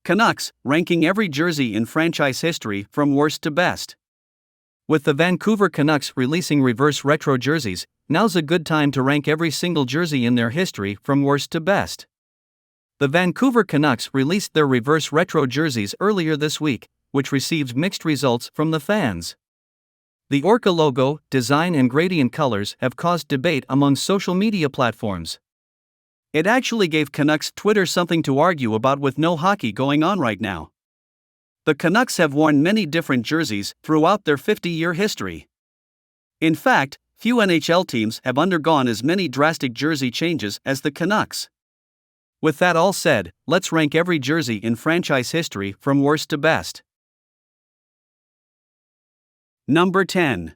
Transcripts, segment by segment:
Canucks, ranking every jersey in franchise history from worst to best. With the Vancouver Canucks releasing reverse retro jerseys, now's a good time to rank every single jersey in their history from worst to best. The Vancouver Canucks released their reverse retro jerseys earlier this week, which received mixed results from the fans. The Orca logo, design and gradient colors have caused debate among social media platforms. It actually gave Canucks Twitter something to argue about with no hockey going on right now. The Canucks have worn many different jerseys throughout their 50-year history. In fact, few NHL teams have undergone as many drastic jersey changes as the Canucks. With that all said, let's rank every jersey in franchise history from worst to best. Number 10.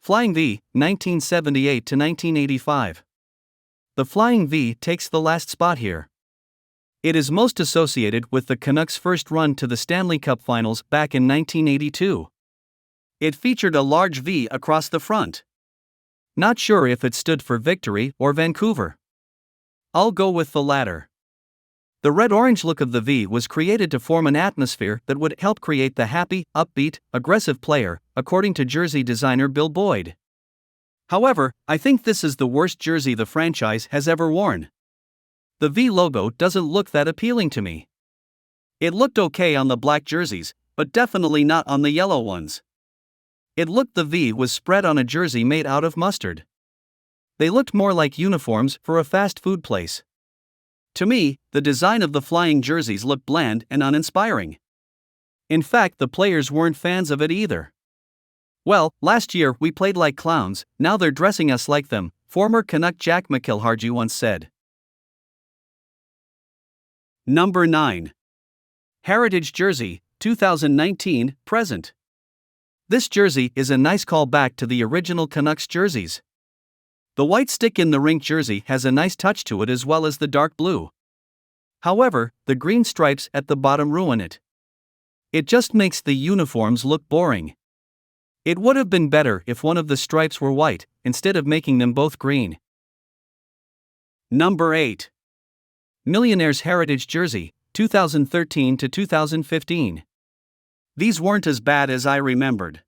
Flying V, 1978 to 1985. The Flying V takes the last spot here. It is most associated with the Canucks' first run to the Stanley Cup Finals back in 1982. It featured a large V across the front. Not sure if it stood for victory or Vancouver. I'll go with the latter. The red-orange look of the V was created to form an atmosphere that would help create the happy, upbeat, aggressive player, according to jersey designer Bill Boyd. However, I think this is the worst jersey the franchise has ever worn. The V logo doesn't look that appealing to me. It looked okay on the black jerseys, but definitely not on the yellow ones. It looked the V was spread on a jersey made out of mustard. They looked more like uniforms for a fast food place. To me, the design of the flying jerseys looked bland and uninspiring. In fact, the players weren't fans of it either. Well, last year we played like clowns, now they're dressing us like them, former Canuck Jack McIlhargey once said. Number 9. Heritage Jersey, 2019, present. This jersey is a nice callback to the original Canucks jerseys. The white stick in the rink jersey has a nice touch to it as well as the dark blue. However, the green stripes at the bottom ruin it. It just makes the uniforms look boring. It would have been better if one of the stripes were white, instead of making them both green. Number 8. Millionaires Heritage Jersey, 2013 to 2015. These weren't as bad as I remembered.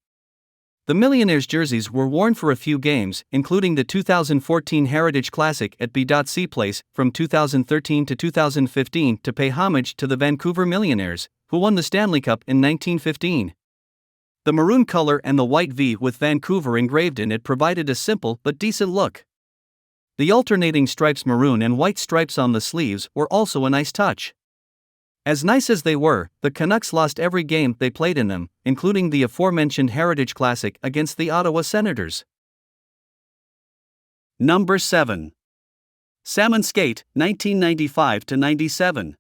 The Millionaires jerseys were worn for a few games, including the 2014 Heritage Classic at B.C. Place from 2013 to 2015 to pay homage to the Vancouver Millionaires, who won the Stanley Cup in 1915. The maroon color and the white V with Vancouver engraved in it provided a simple but decent look. The alternating stripes maroon and white stripes on the sleeves were also a nice touch. As nice as they were, the Canucks lost every game they played in them, including the aforementioned Heritage Classic against the Ottawa Senators. Number 7. Salmon Skate, 1995 to 97.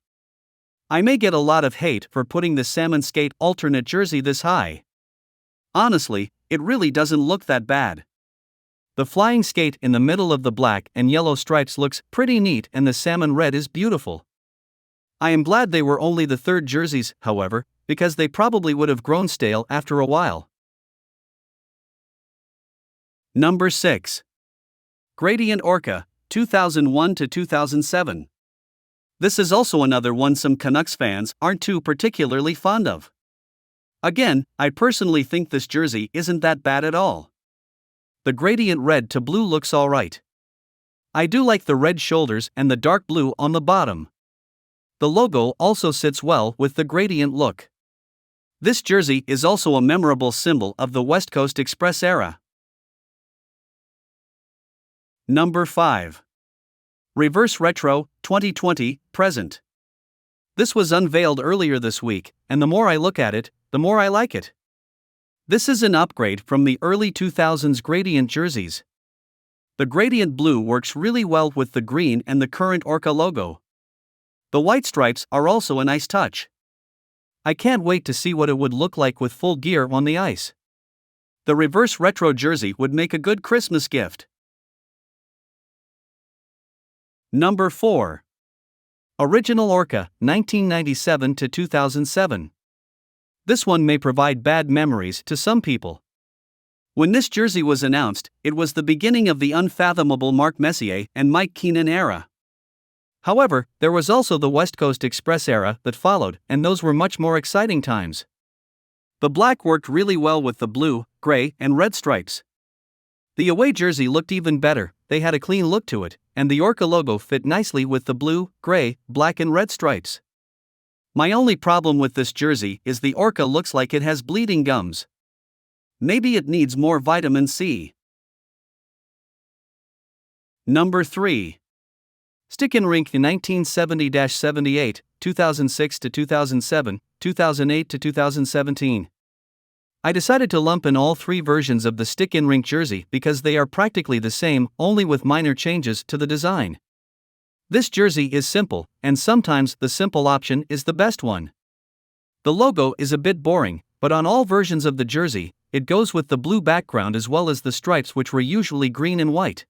I may get a lot of hate for putting the Salmon Skate alternate jersey this high. Honestly, it really doesn't look that bad. The flying skate in the middle of the black and yellow stripes looks pretty neat and the salmon red is beautiful. I am glad they were only the third jerseys, however, because they probably would have grown stale after a while. Number 6. Gradient Orca, 2001 to 2007. This is also another one some Canucks fans aren't too particularly fond of. Again, I personally think this jersey isn't that bad at all. The gradient red to blue looks alright. I do like the red shoulders and the dark blue on the bottom. The logo also sits well with the gradient look. This jersey is also a memorable symbol of the West Coast Express era. Number 5. Reverse Retro, 2020, present. This was unveiled earlier this week, and the more I look at it, the more I like it. This is an upgrade from the early 2000s gradient jerseys. The gradient blue works really well with the green and the current Orca logo. The white stripes are also a nice touch. I can't wait to see what it would look like with full gear on the ice. The reverse retro jersey would make a good Christmas gift. Number 4. Original Orca, 1997 to 2007. This one may provide bad memories to some people. When this jersey was announced, it was the beginning of the unfathomable Mark Messier and Mike Keenan era. However, there was also the West Coast Express era that followed, and those were much more exciting times. The black worked really well with the blue, gray, and red stripes. The away jersey looked even better, they had a clean look to it, and the Orca logo fit nicely with the blue, gray, black and red stripes. My only problem with this jersey is the Orca looks like it has bleeding gums. Maybe it needs more vitamin C. Number 3. Stick and Rink 1970-78, 2006 to 2007, 2008 to 2017. I decided to lump in all three versions of the Stick and Rink jersey because they are practically the same, only with minor changes to the design. This jersey is simple, and sometimes the simple option is the best one. The logo is a bit boring, but on all versions of the jersey, it goes with the blue background as well as the stripes, which were usually green and white.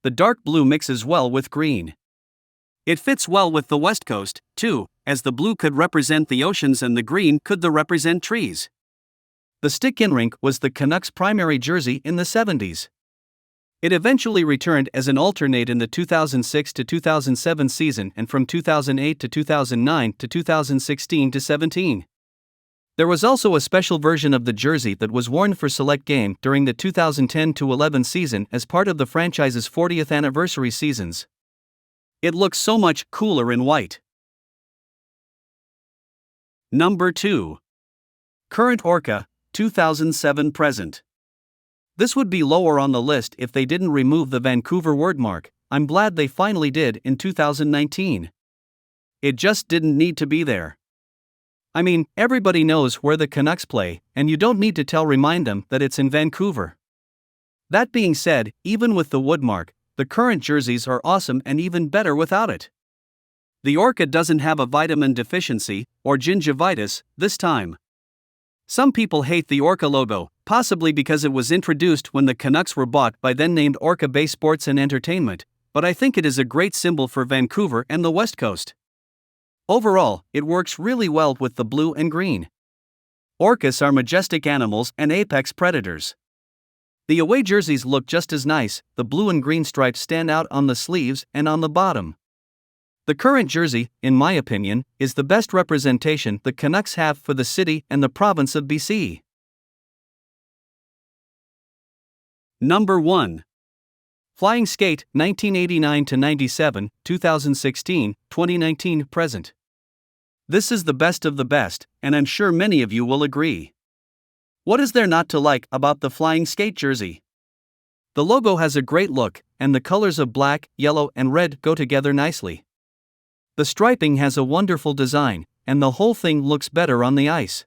The dark blue mixes well with green. It fits well with the West Coast, too, as the blue could represent the oceans and the green could represent trees. The Stick and Rink was the Canucks' primary jersey in the 70s. It eventually returned as an alternate in the 2006 to 2007 season and from 2008 to 2009 to 2016 to 17. There was also a special version of the jersey that was worn for select game during the 2010-11 season as part of the franchise's 40th anniversary seasons. It looks so much cooler in white. Number 2. Current Orca, 2007 present. This would be lower on the list if they didn't remove the Vancouver wordmark. I'm glad they finally did in 2019. It just didn't need to be there. I mean, everybody knows where the Canucks play, and you don't need to remind them that it's in Vancouver. That being said, even with the woodmark, the current jerseys are awesome and even better without it. The Orca doesn't have a vitamin deficiency, or gingivitis, this time. Some people hate the Orca logo, possibly because it was introduced when the Canucks were bought by then-named Orca Bay Sports and Entertainment, but I think it is a great symbol for Vancouver and the West Coast. Overall, it works really well with the blue and green. Orcas are majestic animals and apex predators. The away jerseys look just as nice, the blue and green stripes stand out on the sleeves and on the bottom. The current jersey, in my opinion, is the best representation the Canucks have for the city and the province of BC. Number 1. Flying Skate 1989-97, 2016, 2019 present. This is the best of the best, and I'm sure many of you will agree. What is there not to like about the Flying Skate jersey? The logo has a great look, and the colors of black, yellow, and red go together nicely. The striping has a wonderful design, and the whole thing looks better on the ice.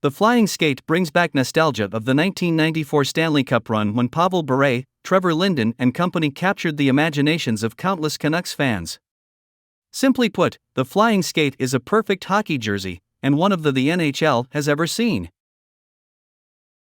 The Flying Skate brings back nostalgia of the 1994 Stanley Cup run when Pavel Bure, Trevor Linden and company captured the imaginations of countless Canucks fans. Simply put, the Flying Skate is a perfect hockey jersey, and one of the NHL has ever seen.